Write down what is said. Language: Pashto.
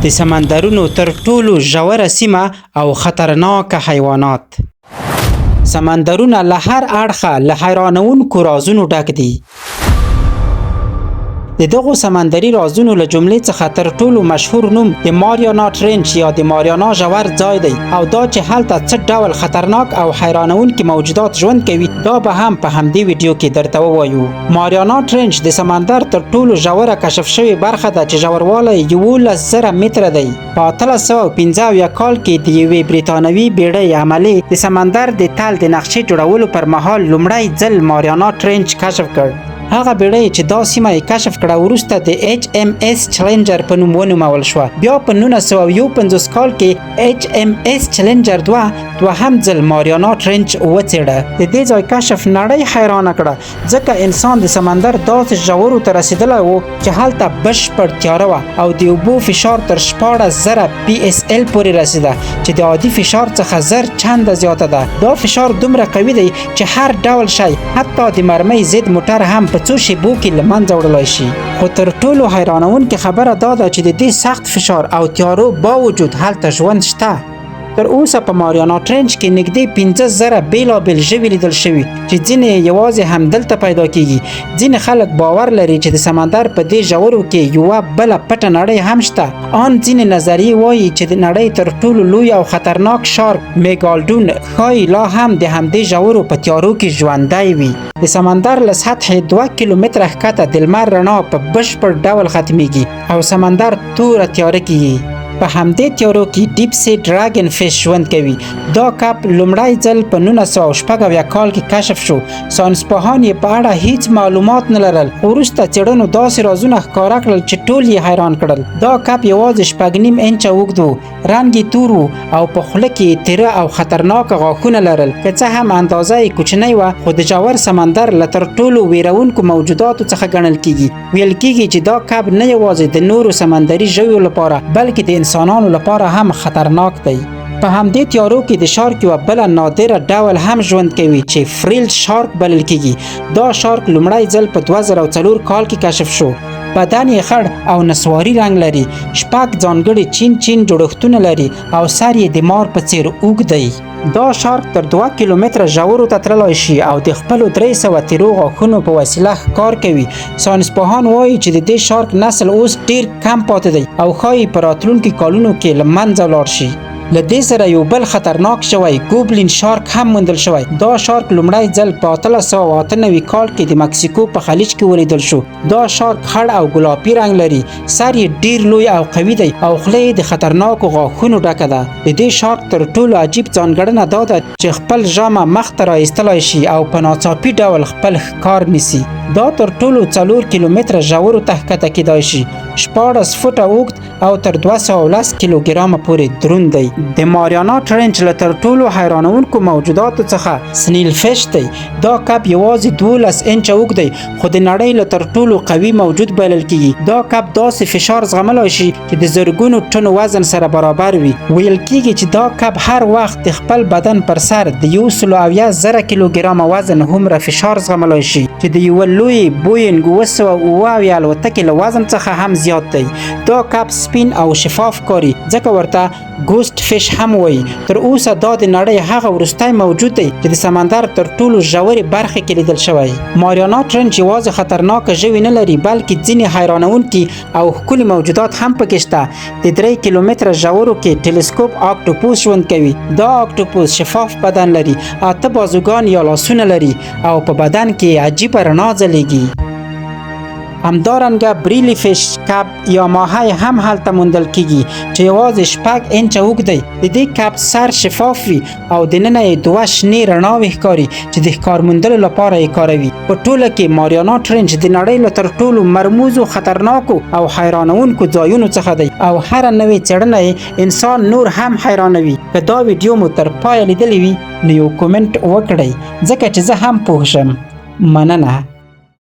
د سمندرونو تر ټولو ژوره سیمه او خطرناک حیوانات. سمندرونه له هر اړخه له حیرانونکو رازونو ډک دي. د دغو سمندري رازونو له جملې څخه تر ټولو مشهور نوم د ماریانا ټرنچ یا د ماریانا ژور ځای دی، او دا چې هلته څه ډول خطرناک او حیرانونکي موجودات ژوند کوي دا به هم په همدې ویډیو کې درته ووایو. ماریانا ټرنچ د سمندر تر ټولو ژوره کشف شوې برخه ده چې ژوروالی 11,000 متره دی. په 1815 کال کې د یوې بریتانوي بیړۍ عملې د سمندر د تل د نقشې جوړولو پر مهال لومړی ځل ماریانا ټرنچ کشف کړ. هغه بیړۍ چې دا سیمه یې کشف کړه وروسته د HMS چلنجر په نوم ونومول شوه. بیا په 1951 کال کې HMS چلنجر دوهم ځل ماریانا ټرنچ وڅېړه. د دې ځای کشف نړۍ حیرانه کړه، ځکه انسان د سمندر داسې ژورو ته رسېدلی و چې هلته بشپړ تیاره وه او د اوبو فشار تر 14,000 PSL پورې رسېده، چې د عادي فشار څخه 1000 چنده زیاته ده. دا فشار دومره قوي دی چې هر ډول شی، حتی د مرمۍ ضد موټر هم په څو شیبو کې له منځه وړلی شي. خو تر ټولو حیرانونکې خبره دا ده چې د دې سخت فشار او تیارو باوجود هلته ژوند شته. تر اوسه په ماریانا ټرنچ کې نږدې 15,000 بیلابیل ژوي لیدل شوي، چې ځینې یوازې همدلته پیدا کیږي. ځینې خلک باور لري چې د سمندر په دې ژورو کې یوه بله پټه نړۍ هم شته. ان ځینې نظریې وایي چې د نړۍ تر ټولو لوی او خطرناک شارک میګالډون ښایي لا هم د همدې ژورو په تیارو کې ژوندی وي. د سمندر له سطحې 2 کیلومتره ښکته د لمر رڼا په بشپړ ډول ختمیږي او سمندر توره تیاره کیږي. په همدې تیارو کې ډیپ سی ډراګن فیش ژوند کوي. دا کب لومړی ځل په 1916 کال کې کشف شو. ساینسپوهان یې په اړه هیڅ معلومات نه لرل. وروسته څېړنو داسې رازونه ښکاره کړل چې ټول یې حیران کړل. دا کب یوازې 6.5 انچه اوږد و، رنګ یې تور و او په خوله کې تیره او خطرناک غاښونه لرل. که څه هم اندازه یې کوچنی وه، خو د ژور سمندر له تر ټولو ویرونکو موجوداتو څخه ګڼل کیږي. ویل کیږي چې دا کب نه یوازې د نورو سمندري ژویو لپاره بلکې د انسانانو لپاره هم خطرناک دی. په همدې تیارو کې د شارک یوه بله نادره ډول هم ژوند کوي چې فریلډ شارک بلل کیږي. دا شارک لومړی ځل په 2004 کال کې کشف شو. بدن یې خړ او نسواري رنګ لري، 6 ځانګړي چین جوړښتونه لري او سر یې د مار په څیر اوږد دی. دا شارک تر 2 کیلومتره ژورو ته تللی شي او د خپلو 300 تیرو غاښونو په وسیله ښکار کوي. ساینسپوهان وایي چې د دې شارک نسل اوس ډیر کم پاتې دی او ښایي په راتلونکي کلونو کې له منځه لاړ شي. له دې سره یو بل خطرناک شوی ګوبلین شارک هم موندل شوی. دا شارک لومړی ځل په 1898 کال کې د مکسیکو په خلیج کې ولیدل شو. دا شارک خړ او ګلابي رنګ لري، سر یې ډیر لوی او قوي دی او خوله یې د خطرناکو غاښونو ډکه ده. د دې شارک تر ټولو عجیب ځانګړنه دا ده چې خپل ژامه مخ ته راایستلی شي او په ناڅاپي ډول خپل ښکار نیسي. دا تر ټولو 4 کیلومتره ژورو ته ښکته کیدای شي، 14 فوټه اوږد او تر 210 کیلوګرامه پورې دروند دی. د ماریانا ټرنچ له تر ټولو حیرانونکو موجوداتو څخه سنیل فیش دی. دا کب یوازې 12 انچه اوږد دی، خو د نړۍ له تر ټولو قوي موجود بلل کیږي. دا کب داسې فشار زغملی شي چې د زرګونو ټنو وزن سره برابر وي. ویل کیږي چې دا کب هر وخت د خپل بدن پر سر د 170,000 کیلوګرامه وزن هومره فشار زغملی شي، چې د یوه لوی بوینګ 909 الوتکې له وزن څخه هم زیات دی. دا کب سپین او شفاف کاري، ځکه ورته ګوسټ فیش هم وایي. تر اوسه دا د نړۍ هغه وروستی موجود دی چې د سمندر تر ټولو ژورې برخې کې لیدل شوی. ماریانا ټرنچ یوازې خطرناکه ژوي نه لري، بلکې ځینې حیرانونکي او ښکلي موجودات هم پکې شته. د 3 کیلومتره ژورو کې ټیلیسکوپ اکټوپوس ژوند کوي. دا اکټوپوس شفاف بدن لري، 8 بازوګان یا لاسونه لري او په بدن کې عجیبه رڼا ځلیږي. همدارنګه بریلی فیش کب یا ماهی هم هلته موندل کیږي چې یوازې 6 انچه اوږد دی. د دې کب سر شفاف وي او دننه یې 2 شنې رڼاوې ښکاري چې د ښکار موندلو لپاره یې کاروي. په ټوله کې ماریانا ټرنچ د نړۍ له تر ټولو مرموزو، خطرناکو او حیرانونکو ځایونو څخه دی او هره نوې څېړنه یې انسان نور هم حیرانوي. که دا ویډیو مو تر پایه لیدلی وي نو یو کومنټ وکړئ، ځکه چې زه هم پوه شم. مننه.